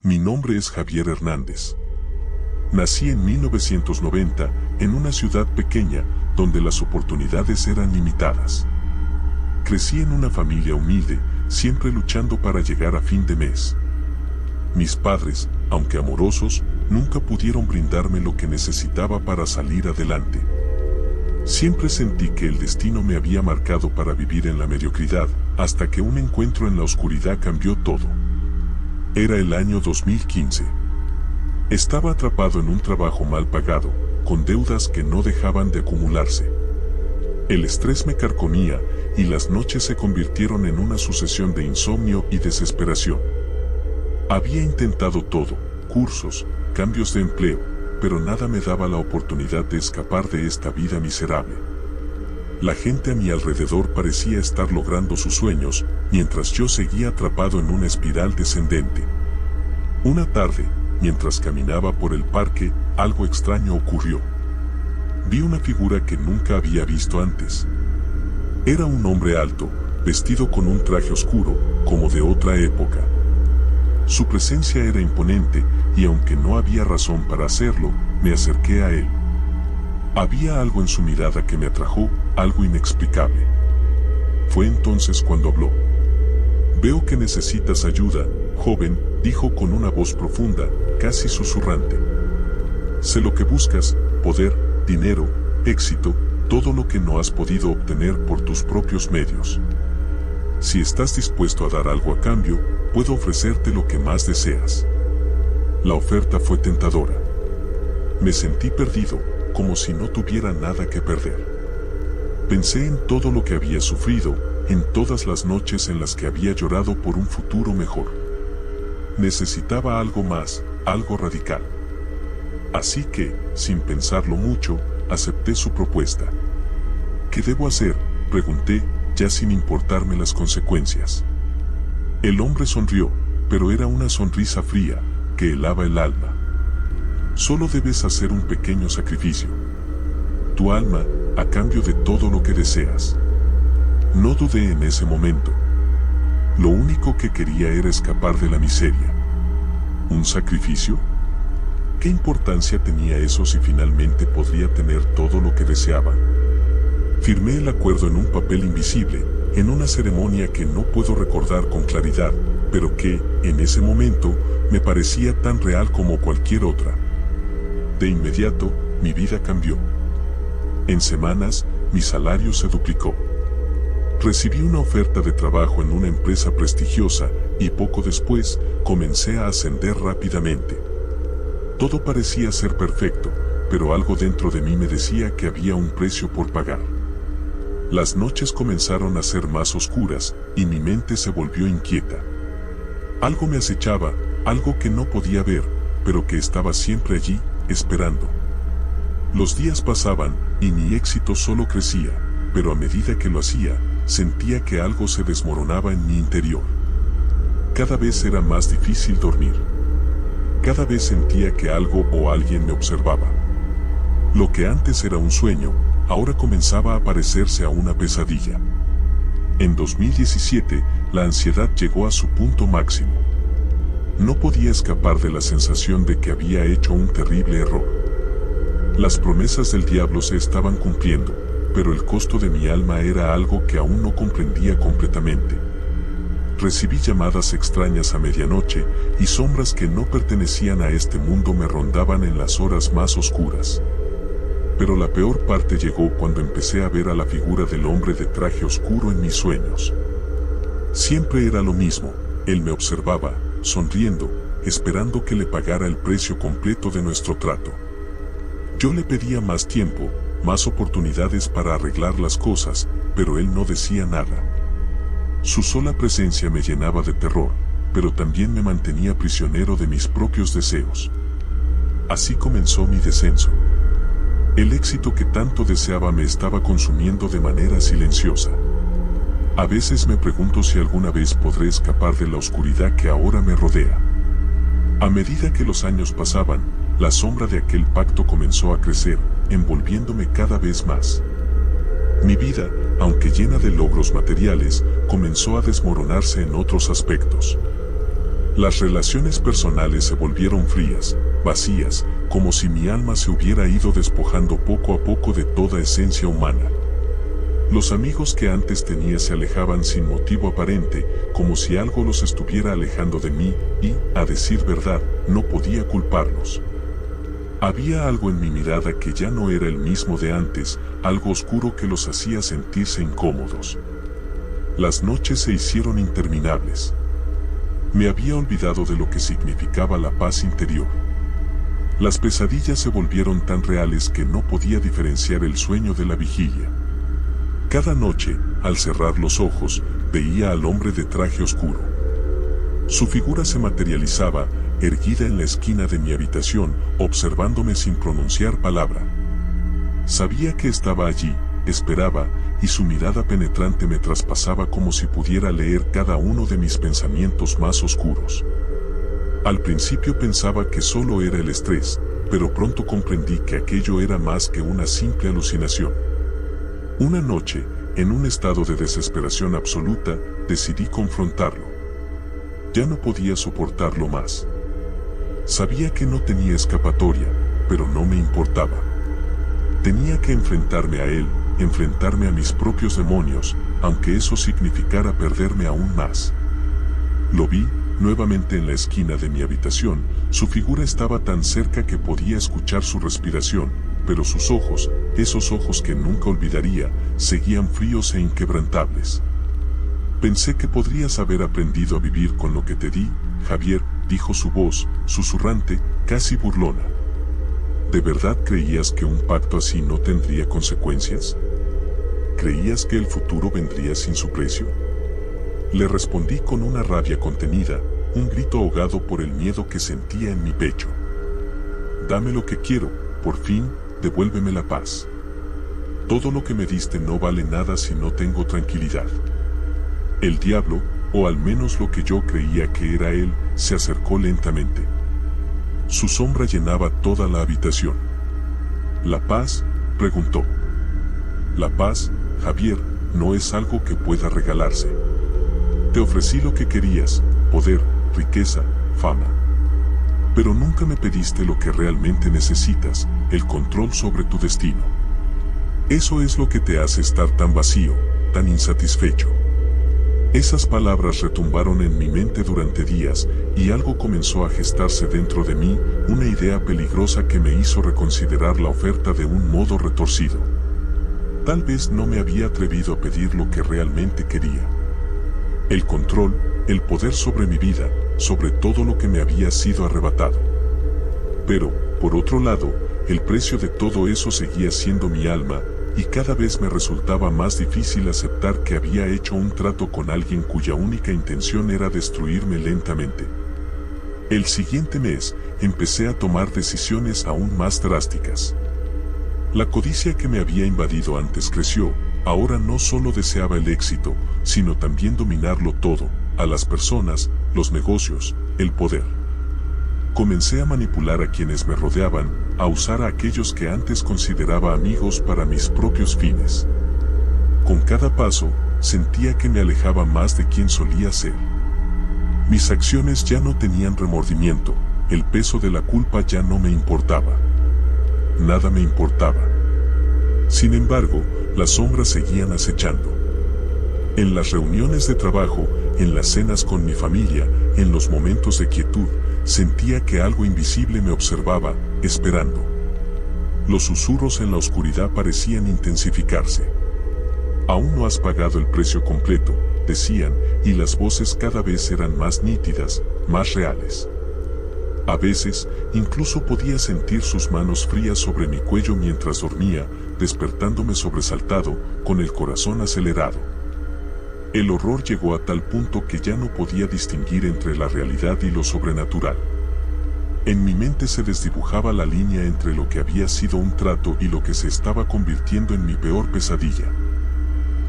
Mi nombre es Javier Hernández. Nací en 1990 en una ciudad pequeña donde las oportunidades eran limitadas. Crecí en una familia humilde, siempre luchando para llegar a fin de mes. Mis padres, aunque amorosos, nunca pudieron brindarme lo que necesitaba para salir adelante. Siempre sentí que el destino me había marcado para vivir en la mediocridad, hasta que un encuentro en la oscuridad cambió todo. Era el año 2015. Estaba atrapado en un trabajo mal pagado, con deudas que no dejaban de acumularse. El estrés me carcomía y las noches se convirtieron en una sucesión de insomnio y desesperación. Había intentado todo, cursos, cambios de empleo, pero nada me daba la oportunidad de escapar de esta vida miserable. La gente a mi alrededor parecía estar logrando sus sueños, mientras yo seguía atrapado en una espiral descendente. Una tarde, mientras caminaba por el parque, algo extraño ocurrió. Vi una figura que nunca había visto antes. Era un hombre alto, vestido con un traje oscuro, como de otra época. Su presencia era imponente, y aunque no había razón para hacerlo, me acerqué a él. Había algo en su mirada que me atrajo, algo inexplicable. Fue entonces cuando habló. «Veo que necesitas ayuda, joven», dijo con una voz profunda, casi susurrante. «Sé lo que buscas, poder, dinero, éxito, todo lo que no has podido obtener por tus propios medios. Si estás dispuesto a dar algo a cambio, puedo ofrecerte lo que más deseas». La oferta fue tentadora. Me sentí perdido, como si no tuviera nada que perder. Pensé en todo lo que había sufrido, en todas las noches en las que había llorado por un futuro mejor. Necesitaba algo más, algo radical. Así que, sin pensarlo mucho, acepté su propuesta. «¿Qué debo hacer?», pregunté, ya sin importarme las consecuencias. El hombre sonrió, pero era una sonrisa fría, que helaba el alma. «Solo debes hacer un pequeño sacrificio. Tu alma, a cambio de todo lo que deseas». No dudé en ese momento. Lo único que quería era escapar de la miseria. ¿Un sacrificio? ¿Qué importancia tenía eso si finalmente podría tener todo lo que deseaba? Firmé el acuerdo en un papel invisible, en una ceremonia que no puedo recordar con claridad, pero que, en ese momento, me parecía tan real como cualquier otra. De inmediato, mi vida cambió. En semanas, mi salario se duplicó. Recibí una oferta de trabajo en una empresa prestigiosa y poco después comencé a ascender rápidamente. Todo parecía ser perfecto, pero algo dentro de mí me decía que había un precio por pagar. Las noches comenzaron a ser más oscuras y mi mente se volvió inquieta. Algo me acechaba, algo que no podía ver, pero que estaba siempre allí, esperando. Los días pasaban y mi éxito solo crecía, pero a medida que lo hacía, sentía que algo se desmoronaba en mi interior. Cada vez era más difícil dormir. Cada vez sentía que algo o alguien me observaba. Lo que antes era un sueño, ahora comenzaba a parecerse a una pesadilla. En 2017, la ansiedad llegó a su punto máximo. No podía escapar de la sensación de que había hecho un terrible error. Las promesas del diablo se estaban cumpliendo, pero el costo de mi alma era algo que aún no comprendía completamente. Recibí llamadas extrañas a medianoche y sombras que no pertenecían a este mundo me rondaban en las horas más oscuras. Pero la peor parte llegó cuando empecé a ver a la figura del hombre de traje oscuro en mis sueños. Siempre era lo mismo, él me observaba, sonriendo, esperando que le pagara el precio completo de nuestro trato. Yo le pedía más tiempo, más oportunidades para arreglar las cosas, pero él no decía nada. Su sola presencia me llenaba de terror, pero también me mantenía prisionero de mis propios deseos. Así comenzó mi descenso. El éxito que tanto deseaba me estaba consumiendo de manera silenciosa. A veces me pregunto si alguna vez podré escapar de la oscuridad que ahora me rodea. A medida que los años pasaban, la sombra de aquel pacto comenzó a crecer, envolviéndome cada vez más. Mi vida, aunque llena de logros materiales, comenzó a desmoronarse en otros aspectos. Las relaciones personales se volvieron frías, vacías, como si mi alma se hubiera ido despojando poco a poco de toda esencia humana. Los amigos que antes tenía se alejaban sin motivo aparente, como si algo los estuviera alejando de mí, y, a decir verdad, no podía culparlos. Había algo en mi mirada que ya no era el mismo de antes, algo oscuro que los hacía sentirse incómodos. Las noches se hicieron interminables. Me había olvidado de lo que significaba la paz interior. Las pesadillas se volvieron tan reales que no podía diferenciar el sueño de la vigilia. Cada noche, al cerrar los ojos, veía al hombre de traje oscuro. Su figura se materializaba, erguida en la esquina de mi habitación, observándome sin pronunciar palabra. Sabía que estaba allí, esperaba, y su mirada penetrante me traspasaba como si pudiera leer cada uno de mis pensamientos más oscuros. Al principio pensaba que solo era el estrés, pero pronto comprendí que aquello era más que una simple alucinación. Una noche, en un estado de desesperación absoluta, decidí confrontarlo. Ya no podía soportarlo más. Sabía que no tenía escapatoria, pero no me importaba. Tenía que enfrentarme a él, enfrentarme a mis propios demonios, aunque eso significara perderme aún más. Lo vi, nuevamente en la esquina de mi habitación, su figura estaba tan cerca que podía escuchar su respiración, pero sus ojos, esos ojos que nunca olvidaría, seguían fríos e inquebrantables. Pensé que podrías haber aprendido a vivir con lo que te di, Javier, dijo su voz, susurrante, casi burlona. ¿De verdad creías que un pacto así no tendría consecuencias? ¿Creías que el futuro vendría sin su precio? Le respondí con una rabia contenida, un grito ahogado por el miedo que sentía en mi pecho. Dame lo que quiero, por fin, devuélveme la paz. Todo lo que me diste no vale nada si no tengo tranquilidad. El diablo, o al menos lo que yo creía que era él, se acercó lentamente. Su sombra llenaba toda la habitación. ¿La paz?, preguntó. La paz, Javier, no es algo que pueda regalarse. Te ofrecí lo que querías, poder, riqueza, fama. Pero nunca me pediste lo que realmente necesitas, el control sobre tu destino. Eso es lo que te hace estar tan vacío, tan insatisfecho. Esas palabras retumbaron en mi mente durante días, y algo comenzó a gestarse dentro de mí, una idea peligrosa que me hizo reconsiderar la oferta de un modo retorcido. Tal vez no me había atrevido a pedir lo que realmente quería. El control, el poder sobre mi vida, sobre todo lo que me había sido arrebatado. Pero, por otro lado, el precio de todo eso seguía siendo mi alma, y cada vez me resultaba más difícil aceptar que había hecho un trato con alguien cuya única intención era destruirme lentamente. El siguiente mes, empecé a tomar decisiones aún más drásticas. La codicia que me había invadido antes creció, ahora no solo deseaba el éxito, sino también dominarlo todo, a las personas, los negocios, el poder. Comencé a manipular a quienes me rodeaban, a usar a aquellos que antes consideraba amigos para mis propios fines. Con cada paso, sentía que me alejaba más de quien solía ser. Mis acciones ya no tenían remordimiento, el peso de la culpa ya no me importaba. Nada me importaba. Sin embargo, las sombras seguían acechando. En las reuniones de trabajo, en las cenas con mi familia, en los momentos de quietud, sentía que algo invisible me observaba, esperando. Los susurros en la oscuridad parecían intensificarse. Aún no has pagado el precio completo, decían, y las voces cada vez eran más nítidas, más reales. A veces, incluso podía sentir sus manos frías sobre mi cuello mientras dormía, despertándome sobresaltado, con el corazón acelerado. El horror llegó a tal punto que ya no podía distinguir entre la realidad y lo sobrenatural. En mi mente se desdibujaba la línea entre lo que había sido un trato y lo que se estaba convirtiendo en mi peor pesadilla.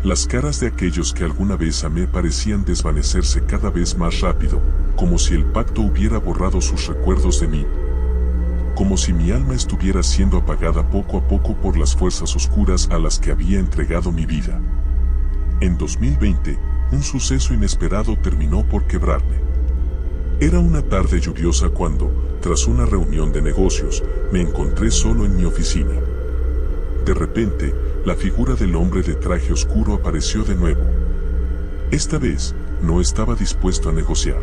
Las caras de aquellos que alguna vez amé parecían desvanecerse cada vez más rápido, como si el pacto hubiera borrado sus recuerdos de mí. Como si mi alma estuviera siendo apagada poco a poco por las fuerzas oscuras a las que había entregado mi vida. En 2020, un suceso inesperado terminó por quebrarme. Era una tarde lluviosa cuando, tras una reunión de negocios, me encontré solo en mi oficina. De repente, la figura del hombre de traje oscuro apareció de nuevo. Esta vez, no estaba dispuesto a negociar.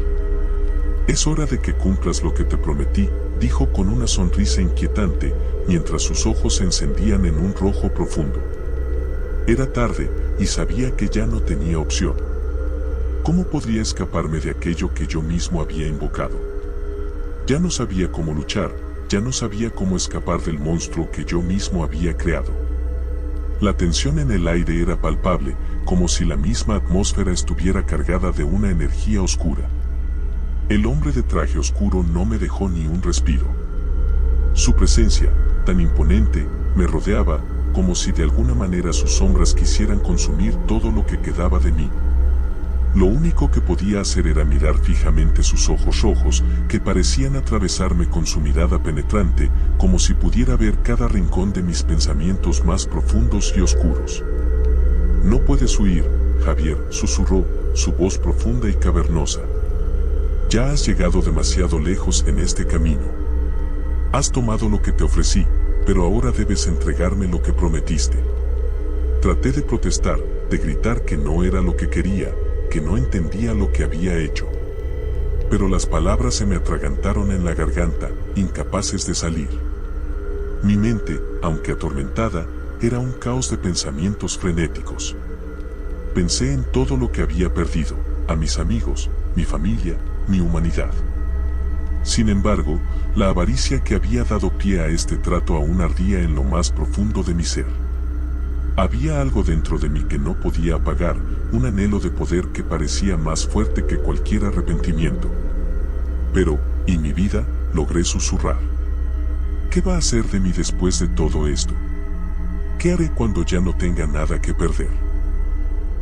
«Es hora de que cumplas lo que te prometí», dijo con una sonrisa inquietante, mientras sus ojos se encendían en un rojo profundo. Era tarde, y sabía que ya no tenía opción. ¿Cómo podría escaparme de aquello que yo mismo había invocado? Ya no sabía cómo luchar, ya no sabía cómo escapar del monstruo que yo mismo había creado. La tensión en el aire era palpable, como si la misma atmósfera estuviera cargada de una energía oscura. El hombre de traje oscuro no me dejó ni un respiro. Su presencia, tan imponente, me rodeaba, como si de alguna manera sus sombras quisieran consumir todo lo que quedaba de mí. Lo único que podía hacer era mirar fijamente sus ojos rojos, que parecían atravesarme con su mirada penetrante, como si pudiera ver cada rincón de mis pensamientos más profundos y oscuros. «No puedes huir, Javier», susurró, su voz profunda y cavernosa. «Ya has llegado demasiado lejos en este camino. Has tomado lo que te ofrecí, pero ahora debes entregarme lo que prometiste». Traté de protestar, de gritar que no era lo que quería, que no entendía lo que había hecho. Pero las palabras se me atragantaron en la garganta, incapaces de salir. Mi mente, aunque atormentada, era un caos de pensamientos frenéticos. Pensé en todo lo que había perdido, a mis amigos, mi familia, mi humanidad. Sin embargo, la avaricia que había dado pie a este trato aún ardía en lo más profundo de mi ser. Había algo dentro de mí que no podía apagar, un anhelo de poder que parecía más fuerte que cualquier arrepentimiento. «Pero, ¿y mi vida?», logré susurrar. «¿Qué va a hacer de mí después de todo esto? ¿Qué haré cuando ya no tenga nada que perder?».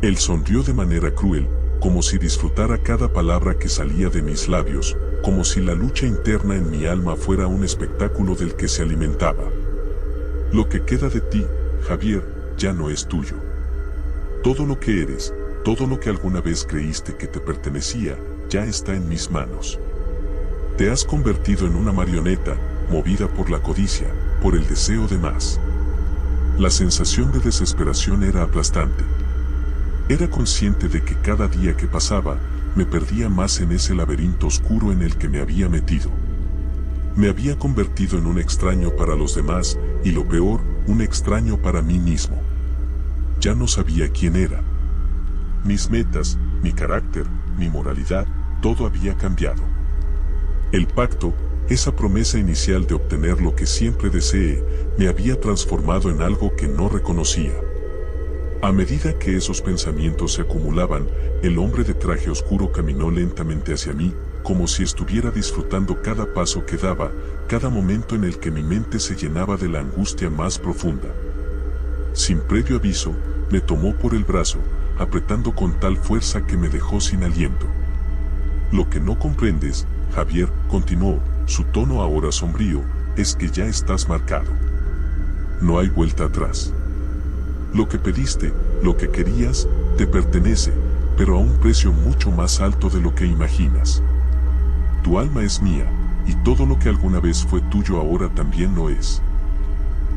Él sonrió de manera cruel, como si disfrutara cada palabra que salía de mis labios, como si la lucha interna en mi alma fuera un espectáculo del que se alimentaba. «Lo que queda de ti, Javier, ya no es tuyo. Todo lo que eres, todo lo que alguna vez creíste que te pertenecía, ya está en mis manos. Te has convertido en una marioneta, movida por la codicia, por el deseo de más». La sensación de desesperación era aplastante. Era consciente de que cada día que pasaba, me perdía más en ese laberinto oscuro en el que me había metido. Me había convertido en un extraño para los demás, y lo peor, un extraño para mí mismo. Ya no sabía quién era. Mis metas, mi carácter, mi moralidad, todo había cambiado. El pacto, esa promesa inicial de obtener lo que siempre deseé, me había transformado en algo que no reconocía. A medida que esos pensamientos se acumulaban, el hombre de traje oscuro caminó lentamente hacia mí, como si estuviera disfrutando cada paso que daba, cada momento en el que mi mente se llenaba de la angustia más profunda. Sin previo aviso, me tomó por el brazo, apretando con tal fuerza que me dejó sin aliento. «Lo que no comprendes, Javier», continuó, su tono ahora sombrío, «es que ya estás marcado. No hay vuelta atrás. Lo que pediste, lo que querías, te pertenece, pero a un precio mucho más alto de lo que imaginas. Tu alma es mía, y todo lo que alguna vez fue tuyo ahora también lo es».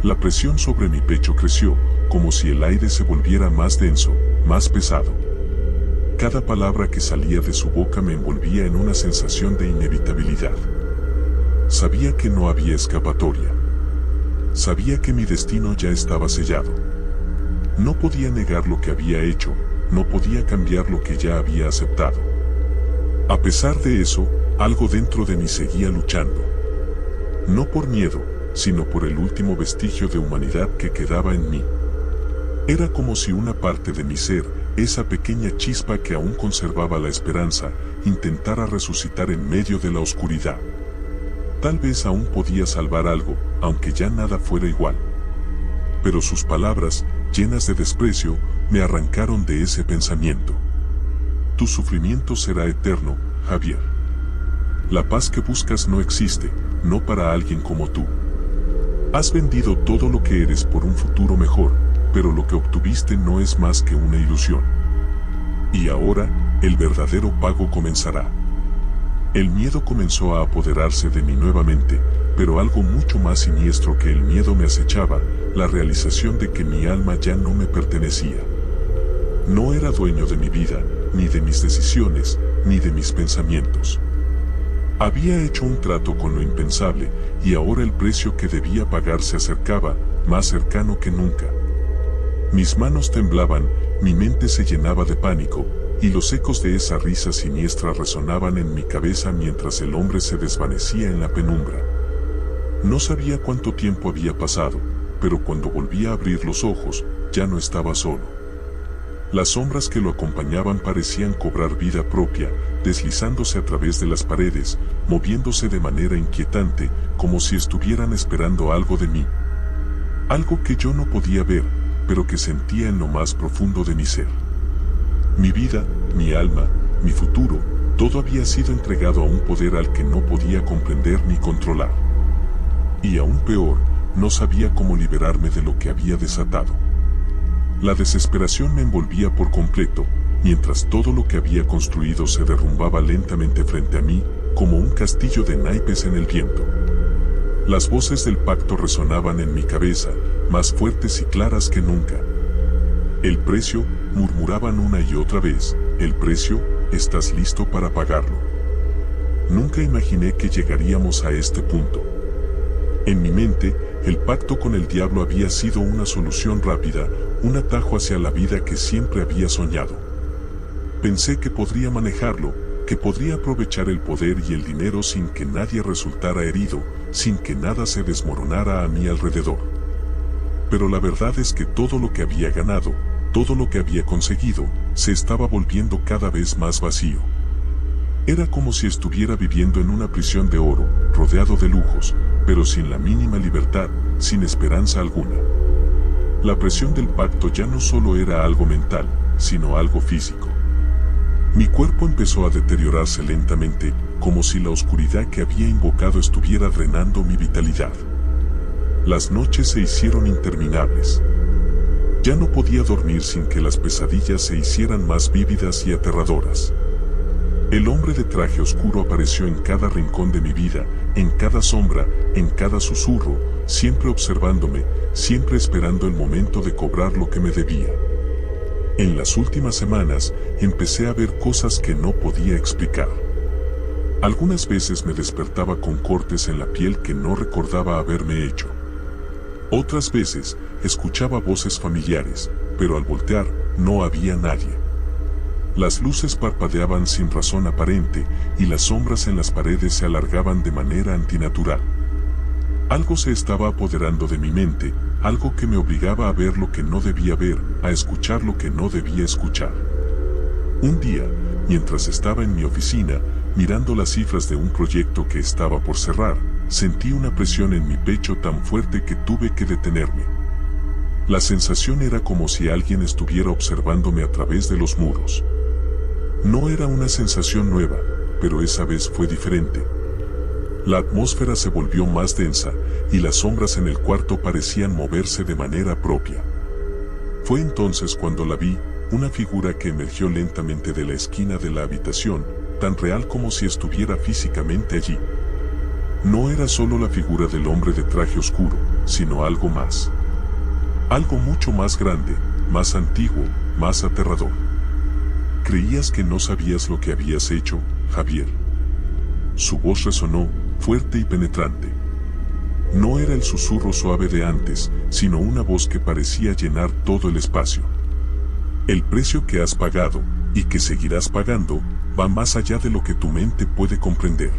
La presión sobre mi pecho creció, como si el aire se volviera más denso, más pesado. Cada palabra que salía de su boca me envolvía en una sensación de inevitabilidad. Sabía que no había escapatoria. Sabía que mi destino ya estaba sellado. No podía negar lo que había hecho, no podía cambiar lo que ya había aceptado. A pesar de eso, algo dentro de mí seguía luchando. No por miedo, sino por el último vestigio de humanidad que quedaba en mí. Era como si una parte de mi ser, esa pequeña chispa que aún conservaba la esperanza, intentara resucitar en medio de la oscuridad. Tal vez aún podía salvar algo, aunque ya nada fuera igual. Pero sus palabras, llenas de desprecio, me arrancaron de ese pensamiento. Tu sufrimiento será eterno, Javier. La paz que buscas no existe, no para alguien como tú. Has vendido todo lo que eres por un futuro mejor, pero lo que obtuviste no es más que una ilusión. Y ahora, el verdadero pago comenzará. El miedo comenzó a apoderarse de mí nuevamente, pero algo mucho más siniestro que el miedo me acechaba, la realización de que mi alma ya no me pertenecía. No era dueño de mi vida, ni de mis decisiones, ni de mis pensamientos. Había hecho un trato con lo impensable, y ahora el precio que debía pagar se acercaba, más cercano que nunca. Mis manos temblaban, mi mente se llenaba de pánico, y los ecos de esa risa siniestra resonaban en mi cabeza mientras el hombre se desvanecía en la penumbra. No sabía cuánto tiempo había pasado, pero cuando volví a abrir los ojos, ya no estaba solo. Las sombras que lo acompañaban parecían cobrar vida propia, deslizándose a través de las paredes, moviéndose de manera inquietante, como si estuvieran esperando algo de mí. Algo que yo no podía ver, pero que sentía en lo más profundo de mi ser. Mi vida, mi alma, mi futuro, todo había sido entregado a un poder al que no podía comprender ni controlar. Y aún peor, no sabía cómo liberarme de lo que había desatado. La desesperación me envolvía por completo, mientras todo lo que había construido se derrumbaba lentamente frente a mí, como un castillo de naipes en el viento. Las voces del pacto resonaban en mi cabeza, más fuertes y claras que nunca. El precio, murmuraban una y otra vez, el precio, estás listo para pagarlo. Nunca imaginé que llegaríamos a este punto. En mi mente, el pacto con el diablo había sido una solución rápida, un atajo hacia la vida que siempre había soñado. Pensé que podría manejarlo, que podría aprovechar el poder y el dinero sin que nadie resultara herido, sin que nada se desmoronara a mi alrededor. Pero la verdad es que todo lo que había ganado, todo lo que había conseguido, se estaba volviendo cada vez más vacío. Era como si estuviera viviendo en una prisión de oro, rodeado de lujos, pero sin la mínima libertad, sin esperanza alguna. La presión del pacto ya no solo era algo mental, sino algo físico. Mi cuerpo empezó a deteriorarse lentamente, como si la oscuridad que había invocado estuviera drenando mi vitalidad. Las noches se hicieron interminables. Ya no podía dormir sin que las pesadillas se hicieran más vívidas y aterradoras. El hombre de traje oscuro apareció en cada rincón de mi vida, en cada sombra, en cada susurro, siempre observándome, siempre esperando el momento de cobrar lo que me debía. En las últimas semanas, empecé a ver cosas que no podía explicar. Algunas veces me despertaba con cortes en la piel que no recordaba haberme hecho. Otras veces, escuchaba voces familiares, pero al voltear, no había nadie. Las luces parpadeaban sin razón aparente, y las sombras en las paredes se alargaban de manera antinatural. Algo se estaba apoderando de mi mente, algo que me obligaba a ver lo que no debía ver, a escuchar lo que no debía escuchar. Un día, mientras estaba en mi oficina, mirando las cifras de un proyecto que estaba por cerrar, sentí una presión en mi pecho tan fuerte que tuve que detenerme. La sensación era como si alguien estuviera observándome a través de los muros. No era una sensación nueva, pero esa vez fue diferente. La atmósfera se volvió más densa, y las sombras en el cuarto parecían moverse de manera propia. Fue entonces cuando la vi, una figura que emergió lentamente de la esquina de la habitación, tan real como si estuviera físicamente allí. No era solo la figura del hombre de traje oscuro, sino algo más. Algo mucho más grande, más antiguo, más aterrador. ¿Creías que no sabías lo que habías hecho, Javier? Su voz resonó, fuerte y penetrante. No era el susurro suave de antes, sino una voz que parecía llenar todo el espacio. El precio que has pagado, y que seguirás pagando, va más allá de lo que tu mente puede comprender.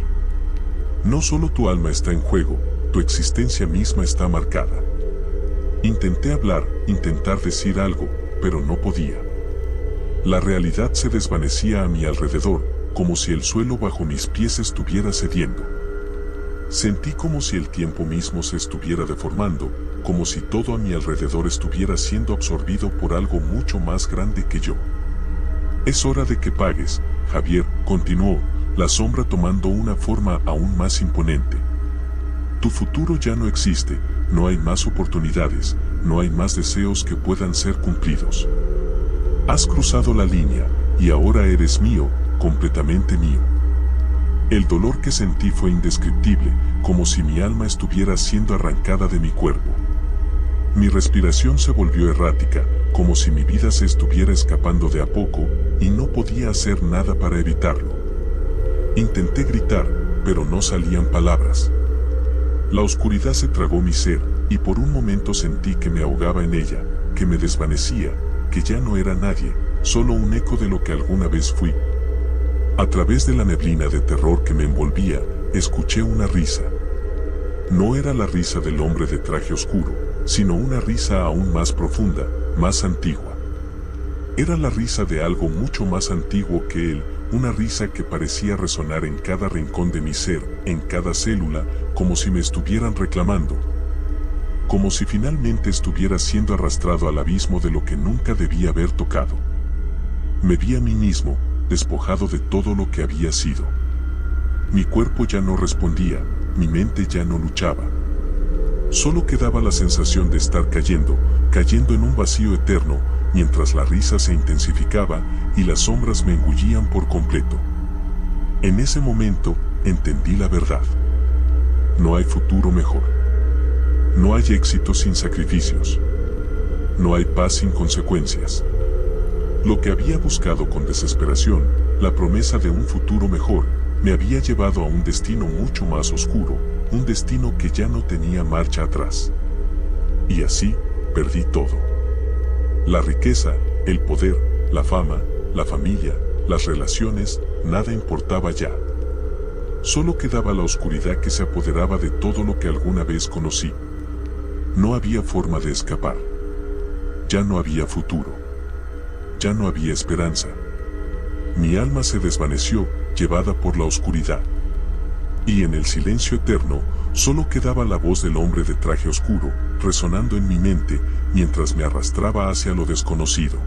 No solo tu alma está en juego, tu existencia misma está marcada. Intenté hablar, intentar decir algo, pero no podía. La realidad se desvanecía a mi alrededor, como si el suelo bajo mis pies estuviera cediendo. Sentí como si el tiempo mismo se estuviera deformando, como si todo a mi alrededor estuviera siendo absorbido por algo mucho más grande que yo. Es hora de que pagues, Javier, continuó, la sombra tomando una forma aún más imponente. Tu futuro ya no existe, no hay más oportunidades, no hay más deseos que puedan ser cumplidos. Has cruzado la línea, y ahora eres mío, completamente mío. El dolor que sentí fue indescriptible, como si mi alma estuviera siendo arrancada de mi cuerpo. Mi respiración se volvió errática, como si mi vida se estuviera escapando de a poco, y no podía hacer nada para evitarlo. Intenté gritar, pero no salían palabras. La oscuridad se tragó mi ser, y por un momento sentí que me ahogaba en ella, que me desvanecía, que ya no era nadie, solo un eco de lo que alguna vez fui. A través de la neblina de terror que me envolvía, escuché una risa. No era la risa del hombre de traje oscuro, sino una risa aún más profunda, más antigua. Era la risa de algo mucho más antiguo que él, una risa que parecía resonar en cada rincón de mi ser, en cada célula, como si me estuvieran reclamando. Como si finalmente estuviera siendo arrastrado al abismo de lo que nunca debía haber tocado. Me vi a mí mismo, despojado de todo lo que había sido. Mi cuerpo ya no respondía, mi mente ya no luchaba. Solo quedaba la sensación de estar cayendo en un vacío eterno, mientras la risa se intensificaba y las sombras me engullían por completo. En ese momento, entendí la verdad. No hay futuro mejor. No hay éxito sin sacrificios. No hay paz sin consecuencias. Lo que había buscado con desesperación, la promesa de un futuro mejor, me había llevado a un destino mucho más oscuro, un destino que ya no tenía marcha atrás. Y así, perdí todo. La riqueza, el poder, la fama, la familia, las relaciones, nada importaba ya. Solo quedaba la oscuridad que se apoderaba de todo lo que alguna vez conocí. No había forma de escapar. Ya no había futuro. Ya no había esperanza. Mi alma se desvaneció, llevada por la oscuridad. Y en el silencio eterno, solo quedaba la voz del hombre de traje oscuro, resonando en mi mente, mientras me arrastraba hacia lo desconocido.